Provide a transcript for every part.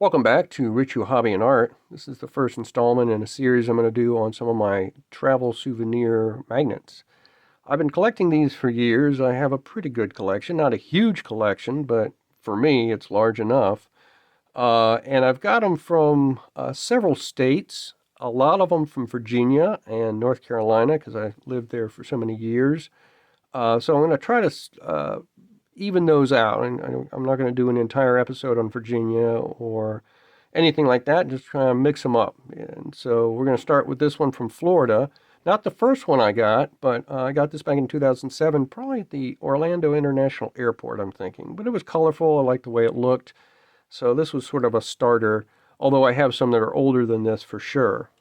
Welcome back to Rich Hobby and Art. This is the first installment in a series I'm going to do on some of my travel souvenir magnets. I've been collecting these for years. I have a pretty good collection, not a huge collection, but for me it's large enough. And I've got them from several states, a lot of them from Virginia and North Carolina because I lived there for so many years. So I'm going to try to even those out. And I'm not going to do an entire episode on Virginia or anything like that. Just try to mix them up. And so we're going to start with this one from Florida. Not the first one I got, but I got this back in 2007, probably at the Orlando International Airport, I'm thinking. But it was colorful. I liked the way it looked. So this was sort of a starter, although I have some that are older than this for sure.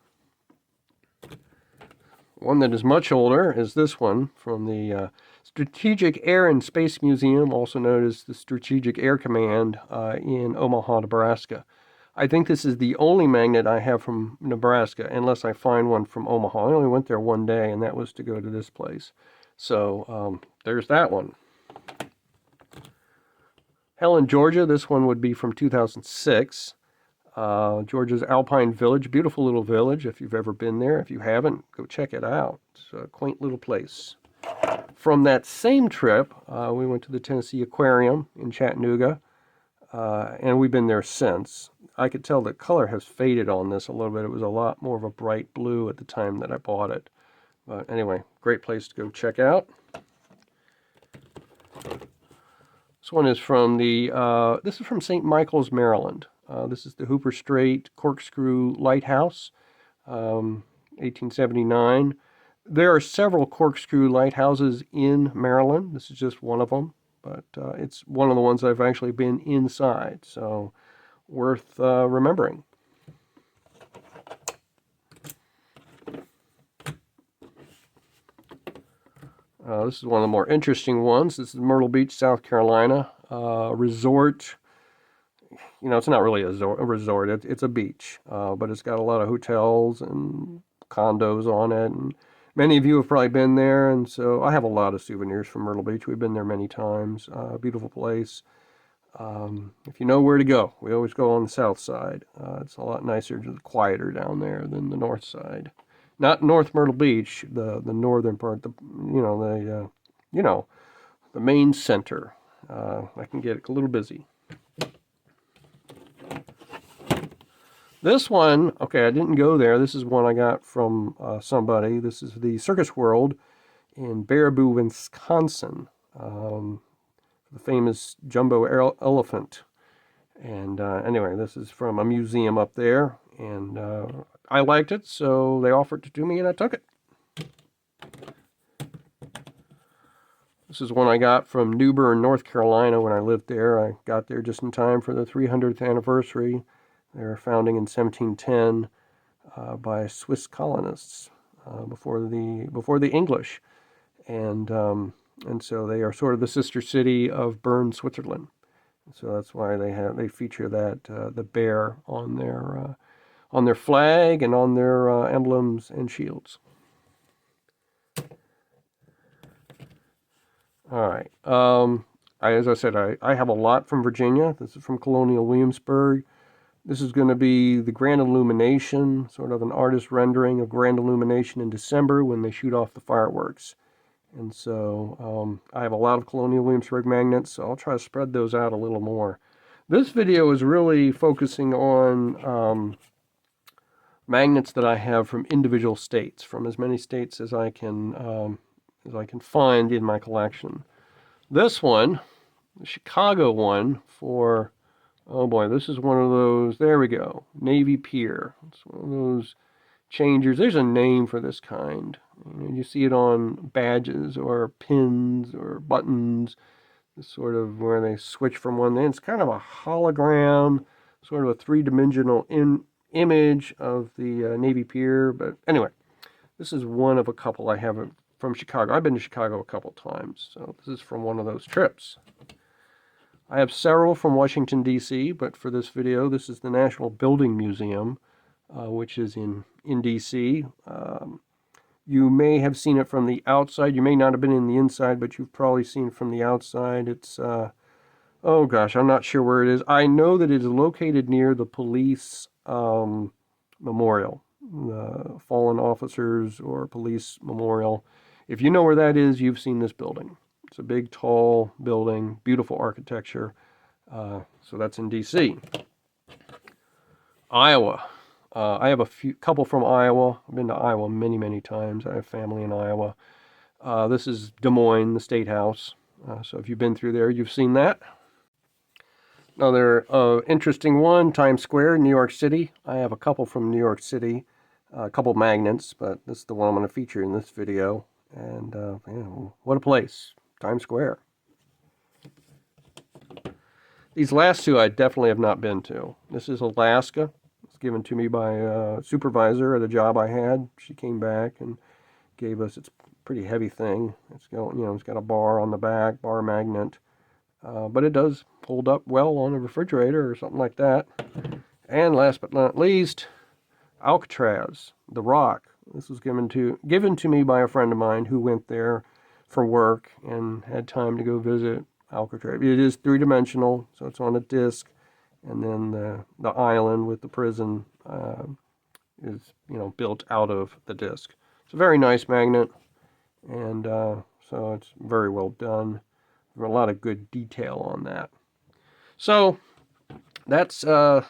One that is much older is this one from the Strategic Air and Space Museum, also known as the Strategic Air Command in Omaha, Nebraska. I think this is the only magnet I have from Nebraska, unless I find one from Omaha. I only went there one day, and that was to go to this place. So there's that one. Helen, Georgia, this one would be from 2006. Georgia's Alpine Village, beautiful little village if you've ever been there. If you haven't, go check it out. It's a quaint little place. From that same trip, we went to the Tennessee Aquarium in Chattanooga, and we've been there since. I could tell the color has faded on this a little bit. It was a lot more of a bright blue at the time that I bought it. But anyway, great place to go check out. This one is from this is from St. Michael's, Maryland. This is the Hooper Strait Corkscrew Lighthouse, 1879. There are several corkscrew lighthouses in Maryland. This is just one of them, but it's one of the ones I've actually been inside, so worth remembering. This is one of the more interesting ones. This is Myrtle Beach, South Carolina, resort. You know, it's not really a resort. It's a beach, but it's got a lot of hotels and condos on it. And many of you have probably been there, and so I have a lot of souvenirs from Myrtle Beach. We've been there many times. Beautiful place. If you know where to go, we always go on the south side. It's a lot nicer, just quieter down there than the north side. Not North Myrtle Beach, the northern part. The main center. I can get a little busy. This one, okay, I didn't go there. This is one I got from somebody. This is the Circus World in Baraboo, Wisconsin. The famous jumbo elephant. And anyway, this is from a museum up there. And I liked it, so they offered it to me, and I took it. This is one I got from New Bern, North Carolina when I lived there. I got there just in time for the 300th anniversary. They were founding in 1710 by Swiss colonists before the English, and so they are sort of the sister city of Bern, Switzerland. So that's why they feature that the bear on their flag and on their emblems and shields. All right. As I said, I have a lot from Virginia. This is from Colonial Williamsburg. This is going to be the Grand Illumination, sort of an artist rendering of Grand Illumination in December when they shoot off the fireworks. And so I have a lot of Colonial Williamsburg magnets, so I'll try to spread those out a little more. This video is really focusing on magnets that I have from individual states, from as many states as I can find in my collection. This one, the Chicago one for... Oh boy, this is one of those, there we go, Navy Pier. It's one of those changers. There's a name for this kind. You see it on badges or pins or buttons, sort of where they switch from one thing. It's kind of a hologram, sort of a three-dimensional image of the Navy Pier. But anyway, this is one of a couple I have from Chicago. I've been to Chicago a couple times, so this is from one of those trips. I have several from Washington, D.C., but for this video, this is the National Building Museum, which is in D.C. You may have seen it from the outside. You may not have been in the inside, but you've probably seen it from the outside. It's Oh gosh, I'm not sure where it is. I know that it is located near the police memorial, the fallen officers or police memorial. If you know where that is, you've seen this building. It's a big, tall building, beautiful architecture. So that's in D.C. Iowa. I have a couple from Iowa. I've been to Iowa many, many times. I have family in Iowa. This is Des Moines, the State House. So if you've been through there, you've seen that. Another interesting one, Times Square, New York City. I have a couple from New York City, a couple magnets, but this is the one I'm going to feature in this video. And what a place, Times Square. These last two I definitely have not been to. This is Alaska. It's given to me by a supervisor at a job I had. She came back and gave us, it's a pretty heavy thing. It's got, it's got a bar on the back, bar magnet. But it does hold up well on a refrigerator or something like that. And last but not least, Alcatraz, the Rock. This was given to me by a friend of mine who went there for work and had time to go visit Alcatraz. It is three-dimensional, so it's on a disc, and then the island with the prison is built out of the disc. It's a very nice magnet, and so it's very well done. There's a lot of good detail on that. So that's one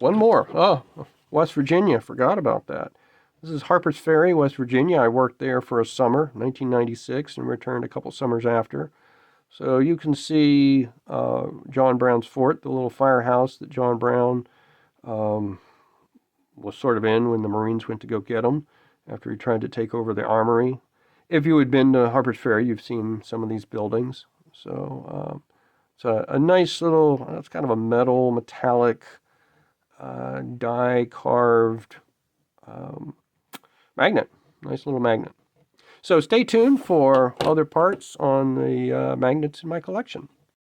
more. Oh, West Virginia. Forgot about that. This is Harper's Ferry, West Virginia. I worked there for a summer, 1996, and returned a couple summers after. So you can see John Brown's fort, the little firehouse that John Brown was sort of in when the Marines went to go get him after he tried to take over the armory. If you had been to Harper's Ferry, you've seen some of these buildings. So it's a nice little, it's kind of a metallic, die-carved magnet. Nice little magnet. So stay tuned for other parts on the magnets in my collection.